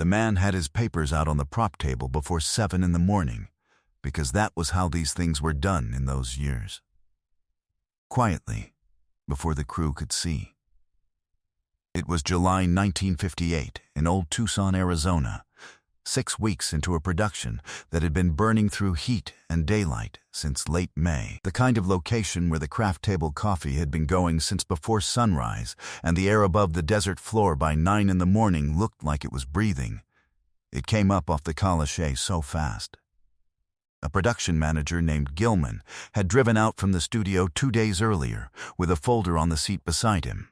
The man had his papers out on the prop table before 7 in the morning, because that was how these things were done in those years. Quietly, before the crew could see. It was July 1958 in Old Tucson, Arizona, 6 weeks into a production that had been burning through heat and daylight since late May. The kind of location where the craft table coffee had been going since before sunrise, and the air above the desert floor by 9 in the morning looked like it was breathing. It came up off the Caliche so fast. A production manager named Gilman had driven out from the studio 2 days earlier with a folder on the seat beside him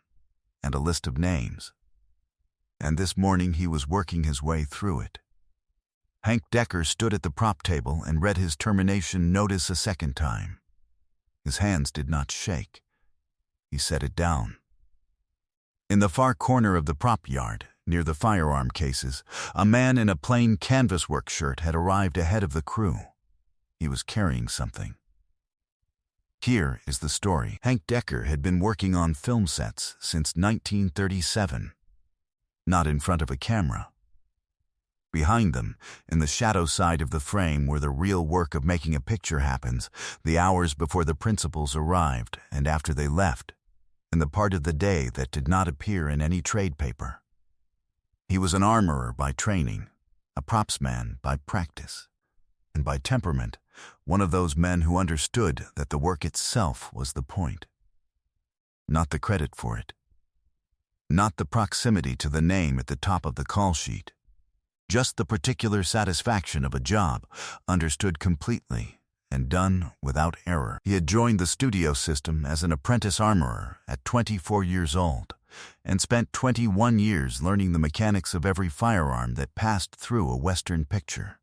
and a list of names. And this morning he was working his way through it. Hank Decker stood at the prop table and read his termination notice a second time. His hands did not shake. He set it down. In the far corner of the prop yard, near the firearm cases, a man in a plain canvas work shirt had arrived ahead of the crew. He was carrying something. Here is the story. Hank Decker had been working on film sets since 1937. Not in front of a camera. Behind them, in the shadow side of the frame where the real work of making a picture happens, the hours before the principals arrived and after they left, and the part of the day that did not appear in any trade paper. He was an armorer by training, a props man by practice, and by temperament, one of those men who understood that the work itself was the point. Not the credit for it. Not the proximity to the name at the top of the call sheet. Just the particular satisfaction of a job, understood completely and done without error. He had joined the studio system as an apprentice armorer at 24 years old and spent 21 years learning the mechanics of every firearm that passed through a Western picture.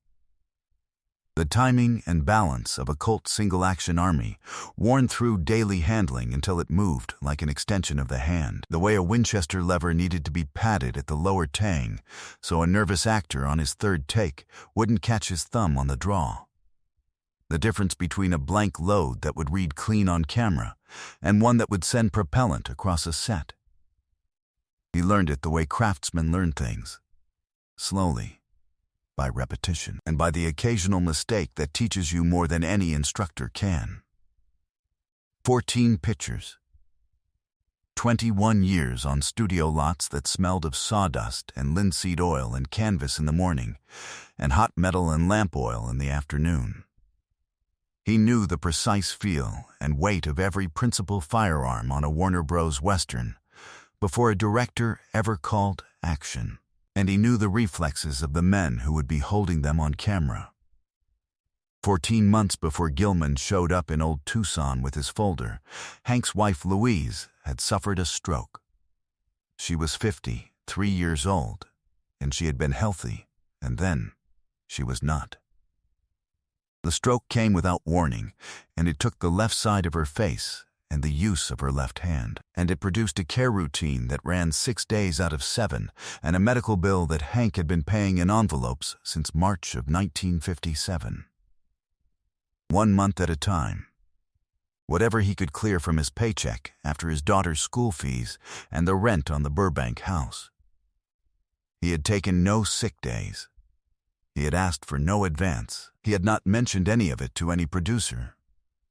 The timing and balance of a Colt single-action army, worn through daily handling until it moved like an extension of the hand. The way a Winchester lever needed to be padded at the lower tang, so a nervous actor on his third take wouldn't catch his thumb on the draw. The difference between a blank load that would read clean on camera and one that would send propellant across a set. He learned it the way craftsmen learn things. Slowly. By repetition, and by the occasional mistake that teaches you more than any instructor can. 14 pictures. 21 years on studio lots that smelled of sawdust and linseed oil and canvas in the morning, and hot metal and lamp oil in the afternoon. He knew the precise feel and weight of every principal firearm on a Warner Bros. Western before a director ever called action. And he knew the reflexes of the men who would be holding them on camera. 14 months before Gilman showed up in Old Tucson with his folder, Hank's wife Louise had suffered a stroke. She was 53 years old, and she had been healthy, and then she was not. The stroke came without warning, and it took the left side of her face and the use of her left hand, and it produced a care routine that ran 6 days out of 7, and a medical bill that Hank had been paying in envelopes since March of 1957. 1 month at a time. Whatever he could clear from his paycheck after his daughter's school fees and the rent on the Burbank house. He had taken no sick days. He had asked for no advance. He had not mentioned any of it to any producer,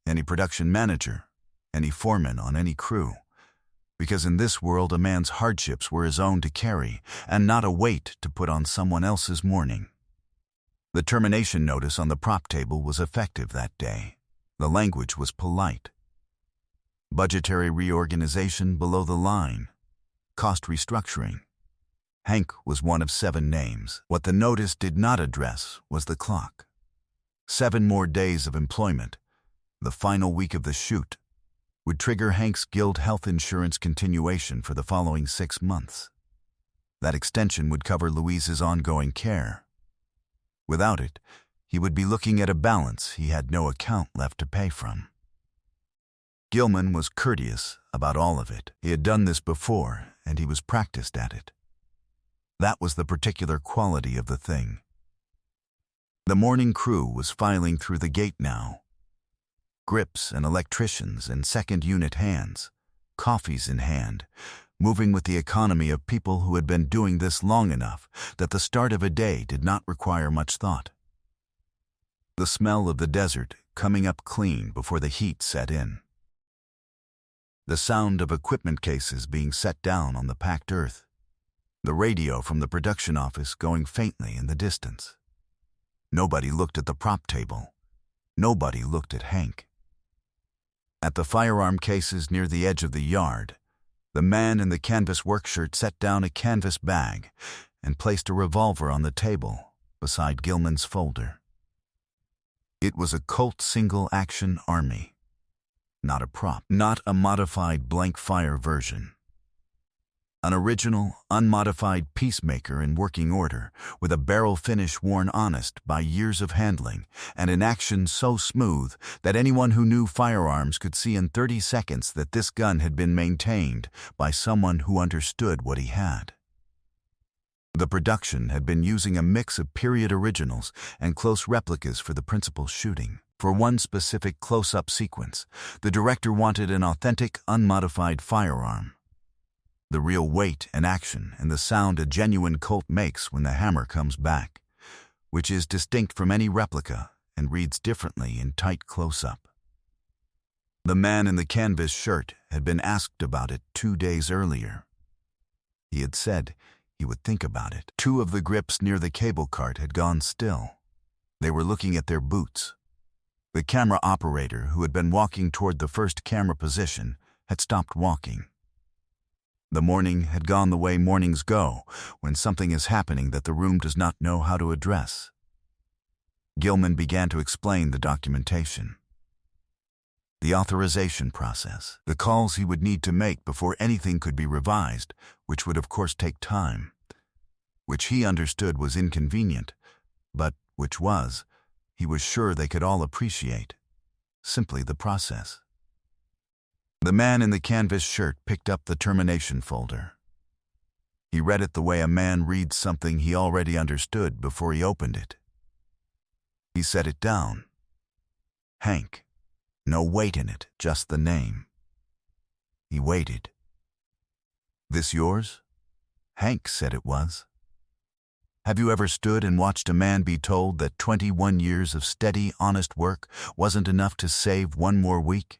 any production manager, any foreman on any crew, because in this world a man's hardships were his own to carry and not a weight to put on someone else's mourning. The termination notice on the prop table was effective that day. The language was polite. Budgetary reorganization below the line. Cost restructuring. Hank was one of 7 names. What the notice did not address was the clock. 7 more days of employment, the final week of the shoot, would trigger Hank's Guild health insurance continuation for the following 6 months. That extension would cover Louise's ongoing care. Without it, he would be looking at a balance he had no account left to pay from. Gilman was courteous about all of it. He had done this before, and he was practiced at it. That was the particular quality of the thing. The morning crew was filing through the gate now. Grips and electricians and second unit hands, coffees in hand, moving with the economy of people who had been doing this long enough that the start of a day did not require much thought. The smell of the desert coming up clean before the heat set in. The sound of equipment cases being set down on the packed earth. The radio from the production office going faintly in the distance. Nobody looked at the prop table. Nobody looked at Hank. At the firearm cases near the edge of the yard, the man in the canvas workshirt set down a canvas bag and placed a revolver on the table beside Gilman's folder. It was a Colt single-action Army. Not a prop, not a modified blank-fire version. An original, unmodified Peacemaker in working order, with a barrel finish worn honest by years of handling, and an action so smooth that anyone who knew firearms could see in 30 seconds that this gun had been maintained by someone who understood what he had. The production had been using a mix of period originals and close replicas for the principal shooting. For one specific close-up sequence, the director wanted an authentic, unmodified firearm. The real weight and action and the sound a genuine Colt makes when the hammer comes back, which is distinct from any replica and reads differently in tight close-up. The man in the canvas shirt had been asked about it 2 days earlier. He had said he would think about it. 2 of the grips near the cable cart had gone still. They were looking at their boots. The camera operator, who had been walking toward the first camera position, had stopped walking. The morning had gone the way mornings go when something is happening that the room does not know how to address. Gilman began to explain the documentation. The authorization process, the calls he would need to make before anything could be revised, which would of course take time, which he understood was inconvenient, but which was, he was sure they could all appreciate, simply the process. The man in the canvas shirt picked up the termination folder. He read it the way a man reads something he already understood before he opened it. He set it down. Hank. No weight in it, just the name. He waited. This yours? Hank said it was. Have you ever stood and watched a man be told that 21 years of steady, honest work wasn't enough to save one more week?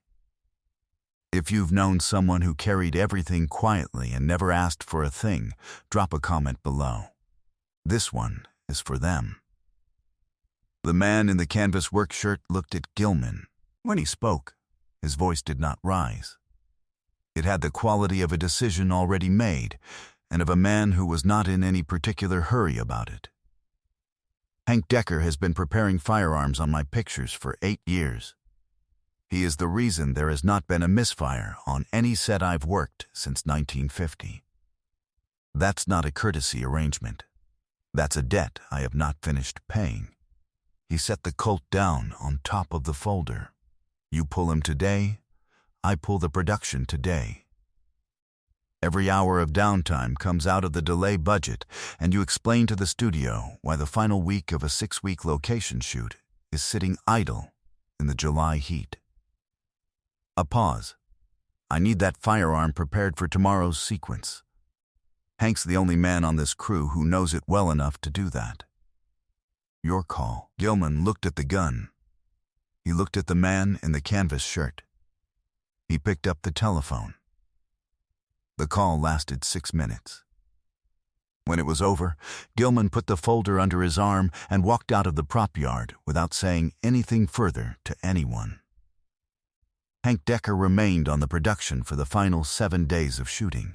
If you've known someone who carried everything quietly and never asked for a thing, drop a comment below. This one is for them. The man in the canvas work shirt looked at Gilman. When he spoke, his voice did not rise. It had the quality of a decision already made, and of a man who was not in any particular hurry about it. Hank Decker has been preparing firearms on my pictures for 8 years. He is the reason there has not been a misfire on any set I've worked since 1950. That's not a courtesy arrangement. That's a debt I have not finished paying. He set the Colt down on top of the folder. You pull him today, I pull the production today. Every hour of downtime comes out of the delay budget, and you explain to the studio why the final week of a 6-week location shoot is sitting idle in the July heat. A pause. I need that firearm prepared for tomorrow's sequence. Hank's the only man on this crew who knows it well enough to do that. Your call. Gilman looked at the gun. He looked at the man in the canvas shirt. He picked up the telephone. The call lasted 6 minutes. When it was over, Gilman put the folder under his arm and walked out of the prop yard without saying anything further to anyone. Hank Decker remained on the production for the final 7 days of shooting.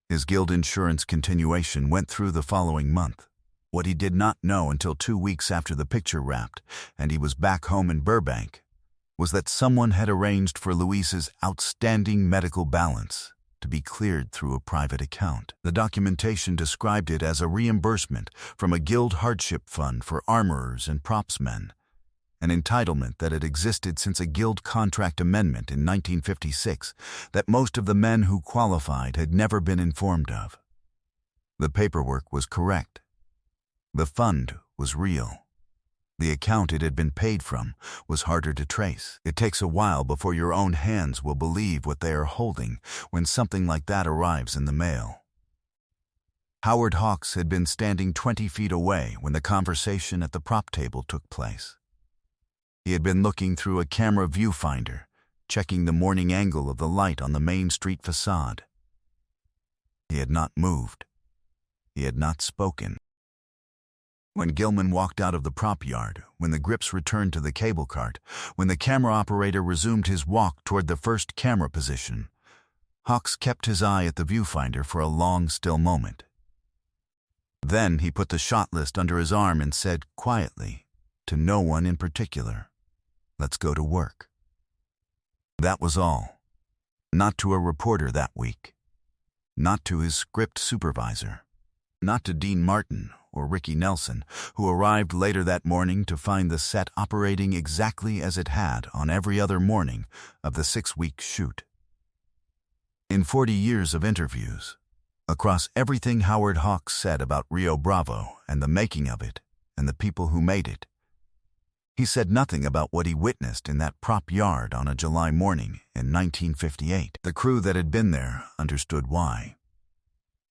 His Guild insurance continuation went through the following month. What he did not know until 2 weeks after the picture wrapped and he was back home in Burbank was that someone had arranged for Luis's outstanding medical balance to be cleared through a private account. The documentation described it as a reimbursement from a Guild hardship fund for armorers and propsmen, an entitlement that had existed since a Guild contract amendment in 1956 that most of the men who qualified had never been informed of. The paperwork was correct. The fund was real. The account it had been paid from was harder to trace. It takes a while before your own hands will believe what they are holding when something like that arrives in the mail. Howard Hawks had been standing 20 feet away when the conversation at the prop table took place. He had been looking through a camera viewfinder, checking the morning angle of the light on the Main Street facade. He had not moved. He had not spoken. When Gilman walked out of the prop yard, when the grips returned to the cable cart, when the camera operator resumed his walk toward the first camera position, Hawks kept his eye at the viewfinder for a long, still moment. Then he put the shot list under his arm and said quietly, to no one in particular, "Let's go to work." That was all. Not to a reporter that week. Not to his script supervisor. Not to Dean Martin or Ricky Nelson, who arrived later that morning to find the set operating exactly as it had on every other morning of the 6-week shoot. In 40 years of interviews, across everything Howard Hawks said about Rio Bravo and the making of it and the people who made it, he said nothing about what he witnessed in that prop yard on a July morning in 1958. The crew that had been there understood why.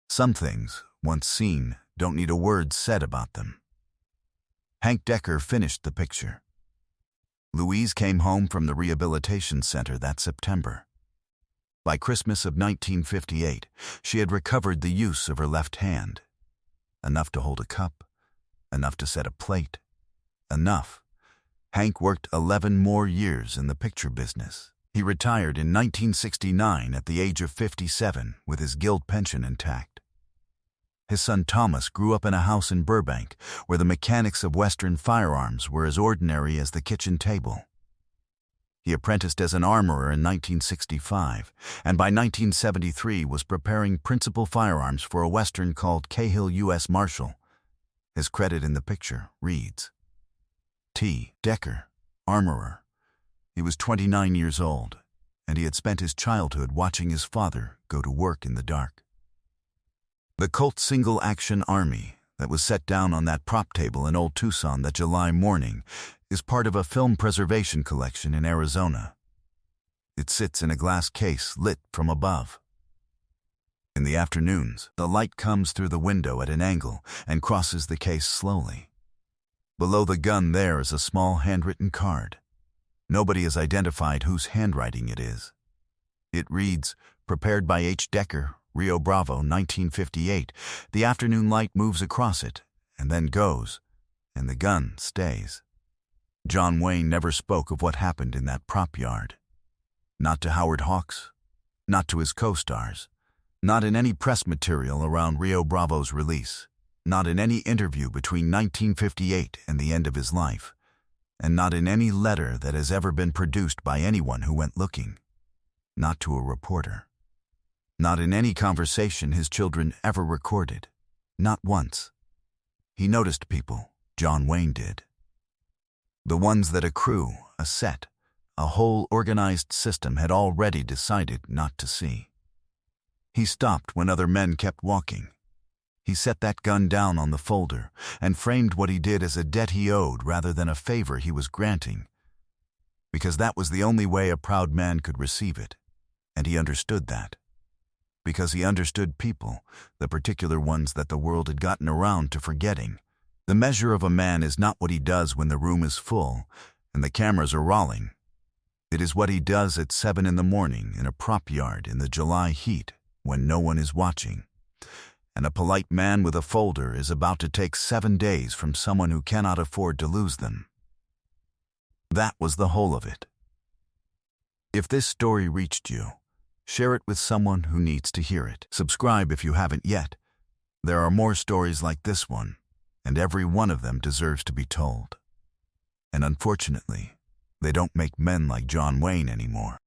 Some things, once seen, don't need a word said about them. Hank Decker finished the picture. Louise came home from the rehabilitation center that September. By Christmas of 1958, she had recovered the use of her left hand. Enough to hold a cup, enough to set a plate, enough. Hank worked 11 more years in the picture business. He retired in 1969 at the age of 57 with his guild pension intact. His son Thomas grew up in a house in Burbank where the mechanics of Western firearms were as ordinary as the kitchen table. He apprenticed as an armorer in 1965, and by 1973 was preparing principal firearms for a Western called Cahill U.S. Marshal. His credit in the picture reads, T. Decker, armorer. He was 29 years old, and he had spent his childhood watching his father go to work in the dark. The Colt Single-Action Army that was set down on that prop table in Old Tucson that July morning is part of a film preservation collection in Arizona. It sits in a glass case lit from above. In the afternoons, the light comes through the window at an angle and crosses the case slowly. Below the gun there is a small handwritten card. Nobody has identified whose handwriting it is. It reads, "Prepared by H. Decker, Rio Bravo, 1958. The afternoon light moves across it, and then goes, and the gun stays." John Wayne never spoke of what happened in that prop yard. Not to Howard Hawks, not to his co-stars, not in any press material around Rio Bravo's release, not in any interview between 1958 and the end of his life, and not in any letter that has ever been produced by anyone who went looking, not to a reporter. Not in any conversation his children ever recorded, not once. He noticed people, John Wayne did. The ones that a crew, a set, a whole organized system had already decided not to see. He stopped when other men kept walking. He set that gun down on the folder and framed what he did as a debt he owed rather than a favor he was granting, because that was the only way a proud man could receive it, and he understood that. Because he understood people, the particular ones that the world had gotten around to forgetting. The measure of a man is not what he does when the room is full and the cameras are rolling. It is what he does at 7 in the morning in a prop yard in the July heat when no one is watching. And a polite man with a folder is about to take 7 days from someone who cannot afford to lose them. That was the whole of it. If this story reached you, share it with someone who needs to hear it. Subscribe if you haven't yet. There are more stories like this one, and every one of them deserves to be told. And unfortunately, they don't make men like John Wayne anymore.